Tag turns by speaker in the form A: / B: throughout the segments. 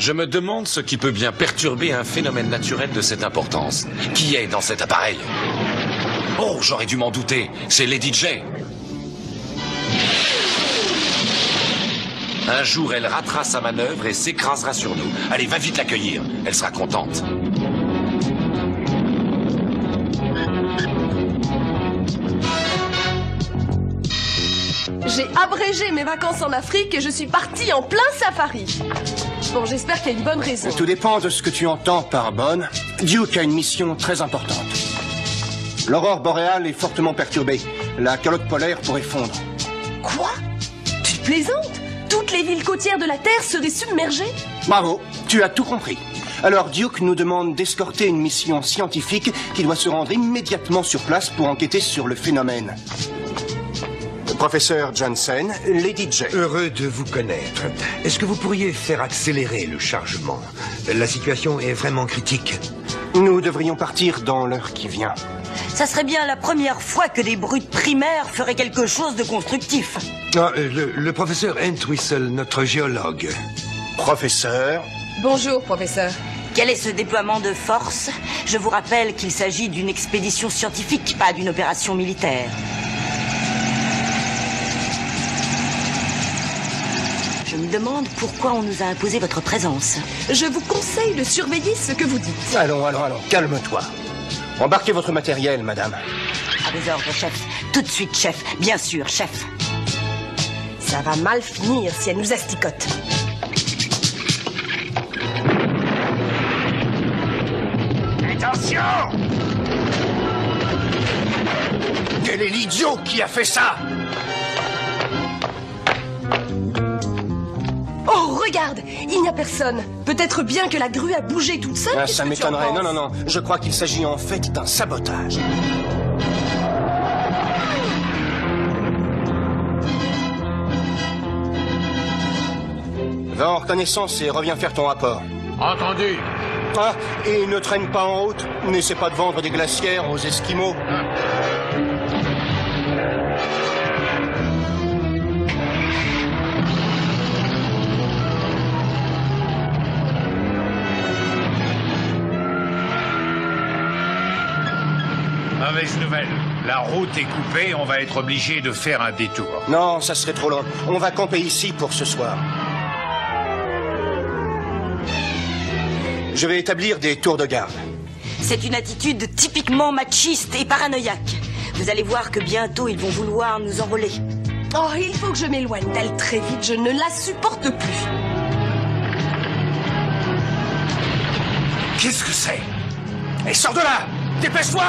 A: Je me demande ce qui peut bien perturber un phénomène naturel de cette importance. Qui est dans cet appareil? Oh, j'aurais dû m'en douter. C'est Lady J. Un jour, elle ratera sa manœuvre et s'écrasera sur nous. Allez, va vite l'accueillir. Elle sera contente.
B: J'ai abrégé mes vacances en Afrique et je suis partie en plein safari. Bon, j'espère qu'il y a une bonne raison.
C: Tout dépend de ce que tu entends par bonne. Duke a une mission très importante. L'aurore boréale est fortement perturbée. La calotte polaire pourrait fondre.
B: Quoi? Tu plaisantes? Toutes les villes côtières de la Terre seraient submergées?
C: Bravo, tu as tout compris. Alors Duke nous demande d'escorter une mission scientifique qui doit se rendre immédiatement sur place pour enquêter sur le phénomène. Professeur Johnson, Lady J.
D: Heureux de vous connaître. Est-ce que vous pourriez faire accélérer le chargement? La situation est vraiment critique.
C: Nous devrions partir dans l'heure qui vient.
E: Ça serait bien la première fois que des brutes primaires feraient quelque chose de constructif.
D: Ah, le professeur Entwistle, notre géologue.
C: Professeur.
B: Bonjour, professeur.
E: Quel est ce déploiement de force? Je vous rappelle qu'il s'agit d'une expédition scientifique, pas d'une opération militaire. Je me demande pourquoi on nous a imposé votre présence.
B: Je vous conseille de surveiller ce que vous dites.
C: Allons, calme-toi. Embarquez votre matériel, madame.
E: À vos ordres, chef. Tout de suite, chef. Bien sûr, chef.
B: Ça va mal finir si elle nous asticote.
C: Attention! Quel est l'idiot qui a fait ça?
B: Oh, regarde! Il n'y a personne. Peut-être bien que la grue a bougé toute seule.
C: Ah,
B: Qu'est-ce
C: ça
B: que tu en
C: m'étonnerait.
B: penses?
C: Non. Je crois qu'il s'agit en fait d'un sabotage. Va en reconnaissance et reviens faire ton rapport.
F: Entendu.
C: Ah, et ne traîne pas en route. N'essaie pas de vendre des glacières aux Esquimaux.
F: Mauvaise nouvelle. La route est coupée, on va être obligé de faire un détour.
C: Non, ça serait trop long. On va camper ici pour ce soir. Je vais établir des tours de garde.
E: C'est une attitude typiquement machiste et paranoïaque. Vous allez voir que bientôt ils vont vouloir nous enrôler.
B: Oh, il faut que je m'éloigne d'elle très vite. Je ne la supporte plus.
C: Qu'est-ce que c'est? Et sors de là! Dépêche-toi!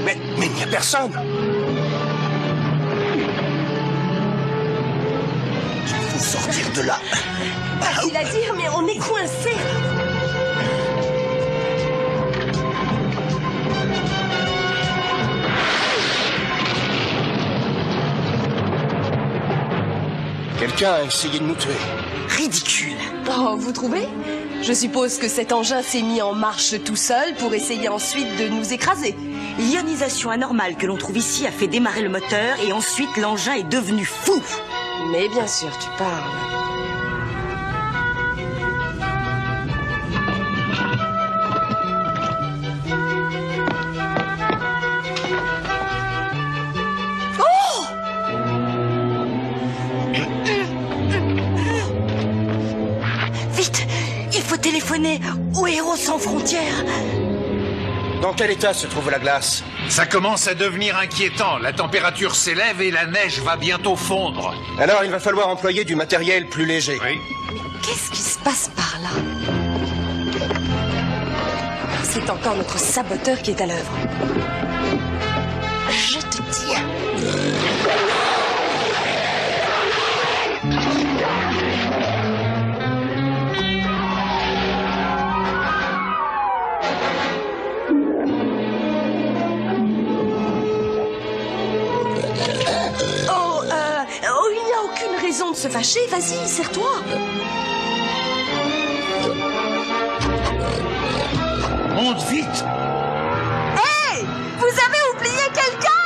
C: Mais il n'y a personne! Il faut sortir de là.
B: Facile à dire, mais on est coincés.
C: Quelqu'un a essayé de nous tuer.
E: Ridicule.
B: Oh, vous trouvez? Je suppose que cet engin s'est mis en marche tout seul pour essayer ensuite de nous écraser.
E: L'ionisation anormale que l'on trouve ici a fait démarrer le moteur et ensuite l'engin est devenu fou.
B: Mais bien sûr, tu parles.
E: Vite, il faut téléphoner aux Héros sans frontières.
C: Dans quel état se trouve la glace?
F: Ça commence à devenir inquiétant. La température s'élève et la neige va bientôt fondre.
C: Alors il va falloir employer du matériel plus léger.
F: Oui.
B: Qu'est-ce qui se passe par là? C'est encore notre saboteur qui est à l'œuvre. Je te tiens. Il n'y a aucune raison de se fâcher. Vas-y, serre-toi.
F: Monte vite!
B: Hey! Vous avez oublié quelqu'un?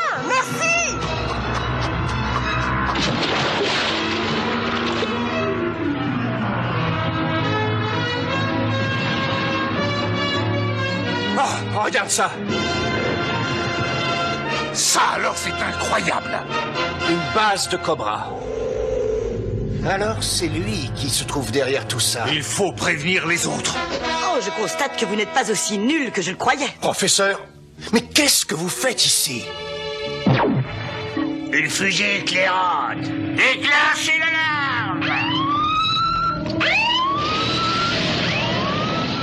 C: regarde ça.
F: Ça alors, c'est incroyable.
C: Une base de Cobra. Alors, c'est lui qui se trouve derrière tout ça.
F: Il faut prévenir les autres.
E: Oh, je constate que vous n'êtes pas aussi nul que je le croyais.
C: Professeur, mais qu'est-ce que vous faites ici?
G: Une fusée éclairante. Déclenchez l'alarme.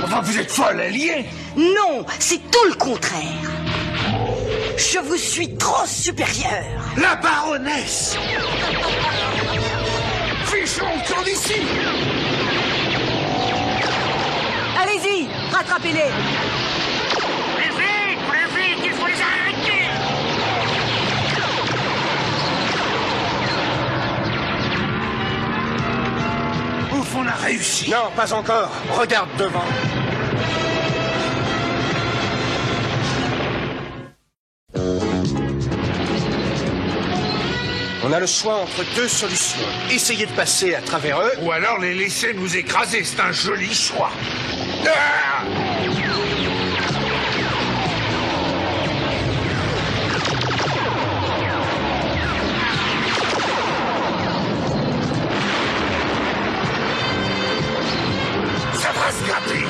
F: Enfin, vous êtes folle, alliée.
E: Non, c'est tout le contraire. Je vous suis trop supérieur.
F: La baronesse. Fichons le camp d'ici.
E: Allez-y, rattrapez-les.
G: Plus vite, il faut les arrêter.
F: Ouf, on a réussi.
C: Non, pas encore. Regarde devant. On a le choix entre deux solutions. Essayer de passer à travers eux.
F: Ou alors les laisser nous écraser, c'est un joli choix. Ah! Ça va se gâter.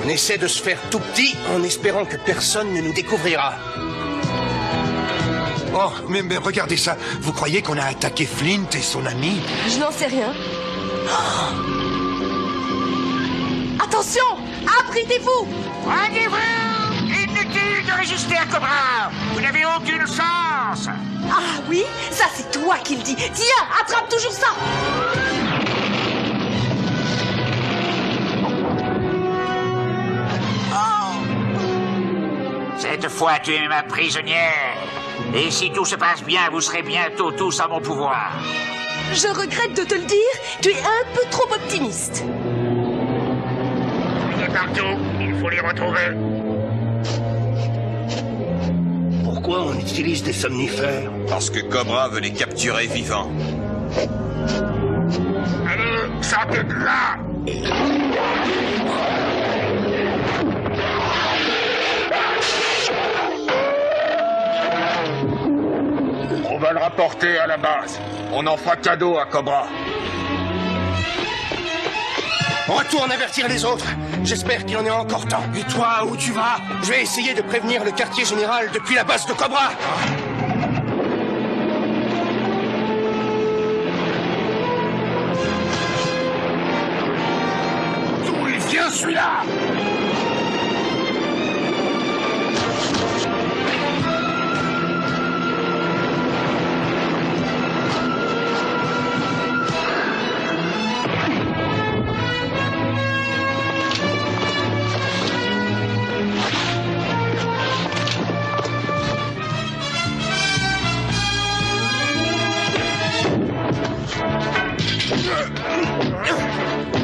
C: On essaie de se faire tout petit en espérant que personne ne nous découvrira.
D: Oh, mais regardez ça. Vous croyez qu'on a attaqué Flint et son ami?
B: Je n'en sais rien. Attention! Abritez-vous!
G: Rendez-vous. Inutile de résister à Cobra. Vous n'avez aucune chance.
B: Ah oui? Ça, c'est toi qui le dis. Tiens, attrape toujours ça!
G: Cette fois, tu es ma prisonnière. Et si tout se passe bien, vous serez bientôt tous à mon pouvoir.
B: Je regrette de te le dire, tu es un peu trop optimiste.
G: Il est partout. Il faut les retrouver.
C: Pourquoi on utilise des somnifères?
H: Parce que Cobra veut les capturer vivants.
G: Allez, sortez de là.
F: On va le rapporter à la base. On en fera cadeau à Cobra.
C: Retourne avertir les autres. J'espère qu'il en est encore temps.
F: Et toi, où tu vas?
C: Je vais essayer de prévenir le quartier général depuis la base de Cobra.
F: D'où il vient celui-là?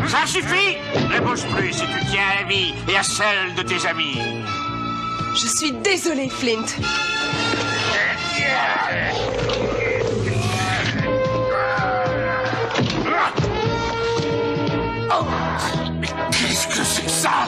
G: Ça suffit. Ne bouge plus si tu tiens à la vie et à celle de tes amis.
B: Je suis désolée, Flint.
F: Oh, mais qu'est-ce que c'est que ça?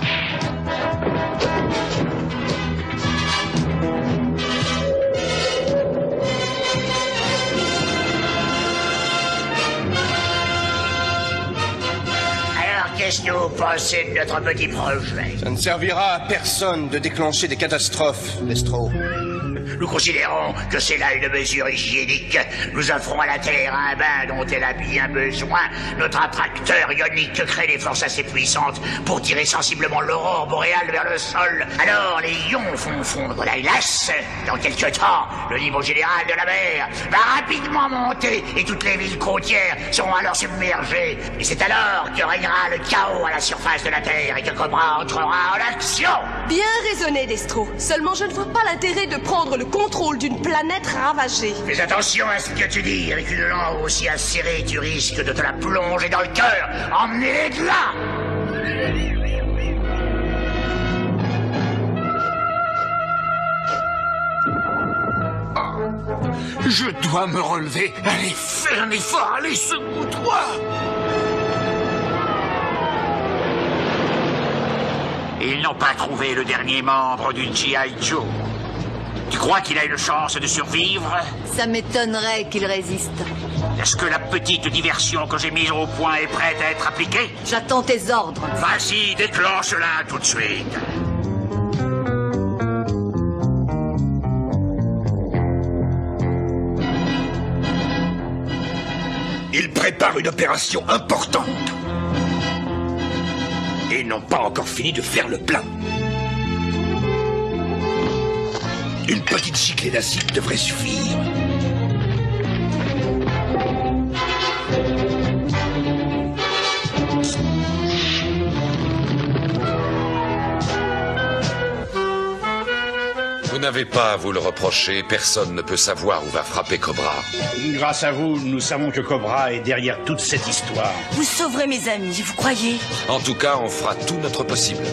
G: Qu'est-ce que vous pensez de notre petit projet?
C: Ça ne servira à personne de déclencher des catastrophes, Destro.
G: Nous considérons que c'est là une mesure hygiénique. Nous offrons à la Terre un bain dont elle a bien besoin. Notre attracteur ionique crée des forces assez puissantes pour tirer sensiblement l'aurore boréale vers le sol. Alors les ions font fondre la glace. Dans quelques temps, le niveau général de la mer va rapidement monter et toutes les villes côtières seront alors submergées. Et c'est alors que régnera le chaos à la surface de la Terre et que Cobra entrera en action.
B: Bien raisonné, Destro. Seulement, je ne vois pas l'intérêt de prendre le contrôle d'une planète ravagée.
G: Fais attention à ce que tu dis. Avec une langue aussi acérée, tu risques de te la plonger dans le cœur. Emmenez-les de là.
F: Je dois me relever. Allez, fais un effort, allez, secoue-toi.
G: Ils n'ont pas trouvé le dernier membre du G.I. Joe. Tu crois qu'il a une chance de survivre?
I: Ça m'étonnerait qu'il résiste.
G: Est-ce que la petite diversion que j'ai mise au point est prête à être appliquée?
I: J'attends tes ordres.
G: Vas-y, déclenche-la tout de suite.
D: Ils préparent une opération importante. Et n'ont pas encore fini de faire le plein. Une petite giclée d'acide devrait suffire.
A: Vous n'avez pas à vous le reprocher, personne ne peut savoir où va frapper Cobra.
J: Grâce à vous, nous savons que Cobra est derrière toute cette histoire.
E: Vous sauverez mes amis, vous croyez?
A: En tout cas, on fera tout notre possible.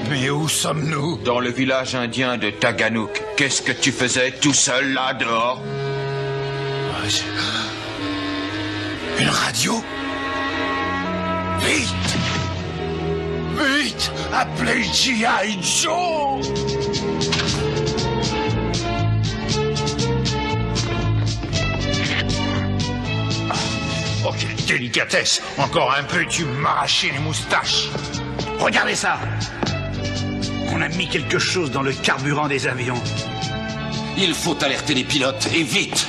F: Mais où sommes-nous?
H: Dans le village indien de Taganook. Qu'est-ce que tu faisais tout seul là dehors?
F: Une radio? Vite! Vite! Appelez G.I. Joe! Oh, quelle délicatesse! Encore un peu, tu m'arrachais les moustaches!
J: Regardez ça! On a mis quelque chose dans le carburant des avions.
A: Il faut alerter les pilotes, et vite!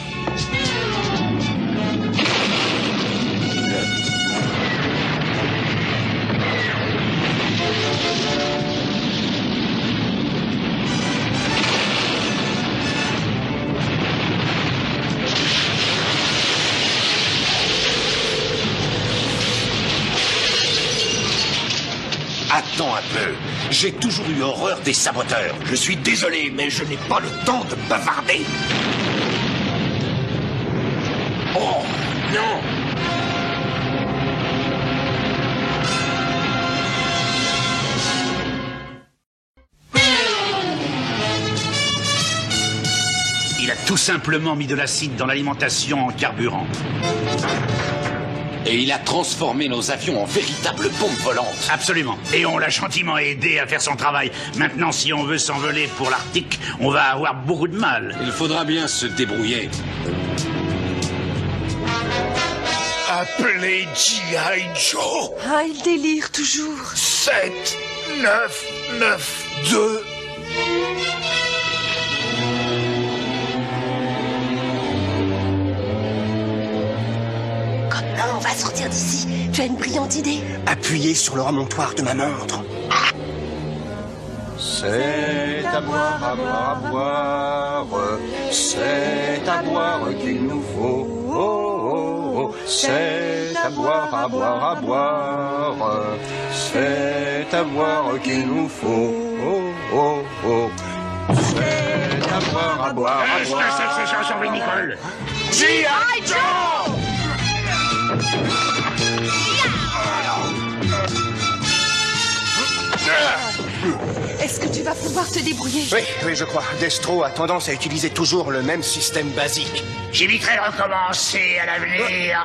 A: Attends un peu. J'ai toujours eu horreur des saboteurs.
D: Je suis désolé, mais je n'ai pas le temps de bavarder. Oh, non!
J: Il a tout simplement mis de l'acide dans l'alimentation en carburant.
A: Et il a transformé nos avions en véritables bombes volantes.
J: Absolument. Et on l'a gentiment aidé à faire son travail. Maintenant, si on veut s'envoler pour l'Arctique, on va avoir beaucoup de mal.
A: Il faudra bien se débrouiller.
F: Appelez G.I. Joe!
B: Ah, il délire toujours.
F: 7, 9, 9, 2...
B: Copain, on va sortir d'ici. Tu as une brillante idée?
C: Appuyez sur le remontoir de ma montre. C'est à boire, à boire, à boire. C'est à boire qu'il nous faut. Oh, oh, oh. C'est à boire, à boire, à boire. C'est à boire qu'il nous faut. Oh, oh, oh. C'est à boire, à boire, à boire.
J: Est-ce que c'est chanson vinicole?
F: G.I. Joe!
B: Est-ce que tu vas pouvoir te débrouiller?
C: Oui, je crois. Destro a tendance à utiliser toujours le même système basique.
G: J'éviterai de recommencer à l'avenir.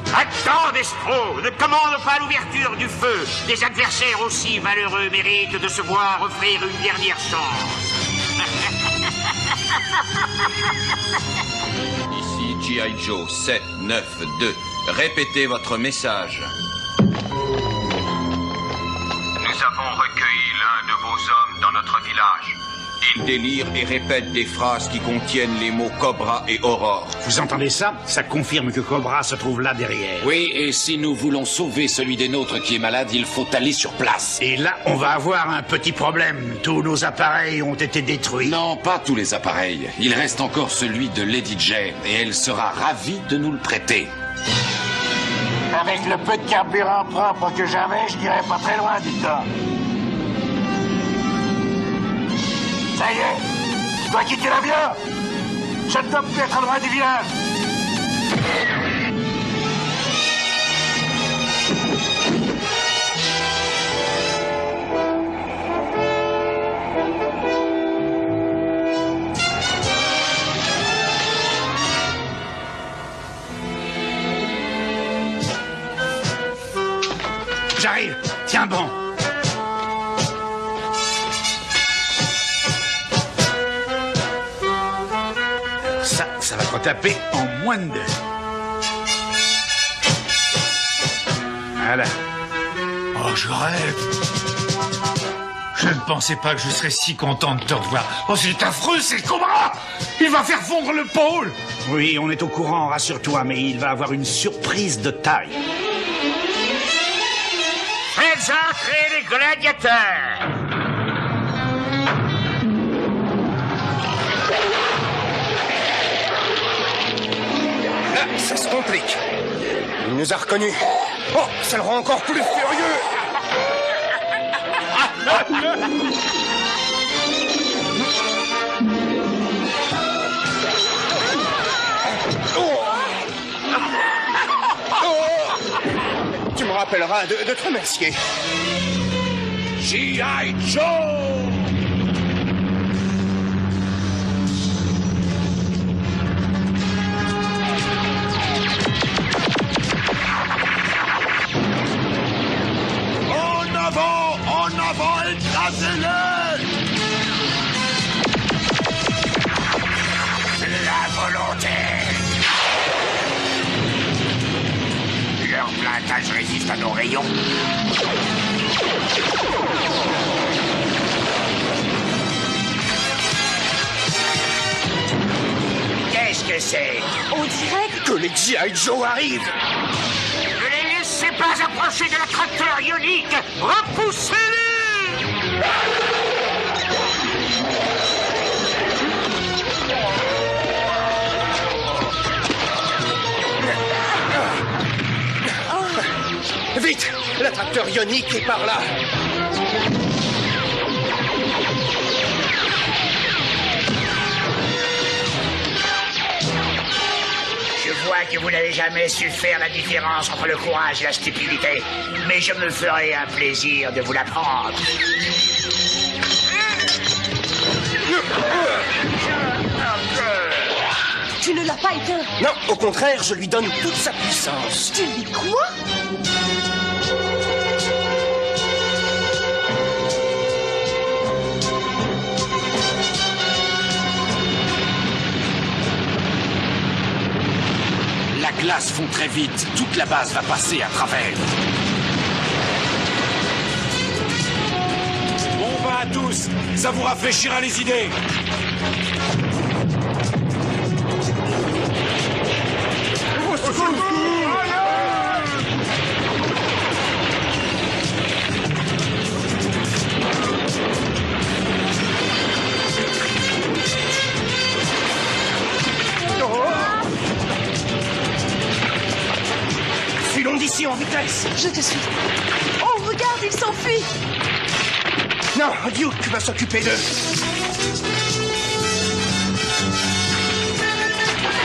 G: Attends, Destro, ne commande pas l'ouverture du feu. Des adversaires aussi valeureux méritent de se voir offrir une dernière chance.
H: Ici G.I. Joe 7, 9, 2. Répétez votre message.
K: Nous avons recueilli l'un de vos hommes dans notre village. Il
H: délire et répète des phrases qui contiennent les mots Cobra et Aurore.
J: Vous entendez ça? Ça confirme que Cobra se trouve là derrière.
A: Oui, et si nous voulons sauver celui des nôtres qui est malade, il faut aller sur place.
J: Et là, on va avoir un petit problème. Tous nos appareils ont été détruits.
A: Non, pas tous les appareils. Il reste encore celui de Lady Jane, et elle sera ravie de nous le prêter.
G: Avec le peu de carburant propre que j'avais, je dirais pas très loin, dites-donc. Ça y est, tu dois quitter l'avion. Je ne dois plus être loin du village.
J: J'arrive. Tiens bon. Ça va te retaper en moins de 2. Voilà.
F: Oh, je rêve. Je ne pensais pas que je serais si content de te revoir. Oh, c'est affreux, c'est Cobra! Il va faire fondre le pôle!
J: Oui, on est au courant, rassure-toi, mais il va avoir une surprise de taille.
G: Faites entrer les gladiateurs.
C: Là, ça se complique. Il nous a reconnus. Oh, ça le rend encore plus furieux. Tu me rappelleras de te remercier.
F: G.I. Joe! En avant, écrasez-le!
G: La volonté. Leur blindage résiste à nos rayons. Qu'est-ce que c'est?
B: On dirait
C: Que les G.I. Joe arrivent.
G: Ne les laissez pas approcher de l'attracteur ionique. Repoussez-les.
C: Vite, l'attracteur ionique est par là.
G: Je vois que vous n'avez jamais su faire la différence entre le courage et la stupidité, mais je me ferai un plaisir de vous l'apprendre.
B: Tu ne l'as pas éteint.
C: Non, au contraire, je lui donne toute sa puissance.
B: Tu lui quoi?
A: La glace fond très vite. Toute la base va passer à travers.
D: Bon vin à tous. Ça vous rafraîchira les idées.
C: Filons d'ici en vitesse.
B: Je te suis. Oh, regarde, il s'enfuit.
C: Non, Duke va s'occuper d'eux.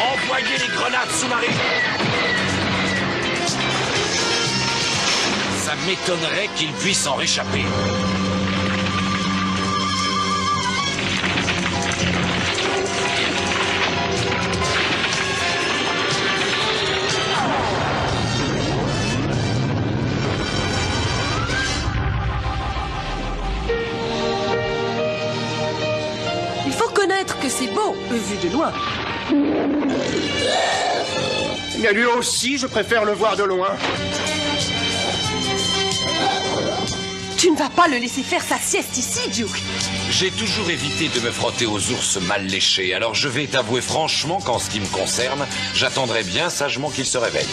A: Envoyez les grenades sous-marines. Ça m'étonnerait qu'ils puissent en réchapper.
B: Il faut reconnaître que c'est beau, vu de loin.
C: Mais lui aussi, je préfère le voir de loin.
B: Tu ne vas pas le laisser faire sa sieste ici, Duke.
A: J'ai toujours évité de me frotter aux ours mal léchés, alors je vais t'avouer franchement qu'en ce qui me concerne, j'attendrai bien sagement qu'il se réveille.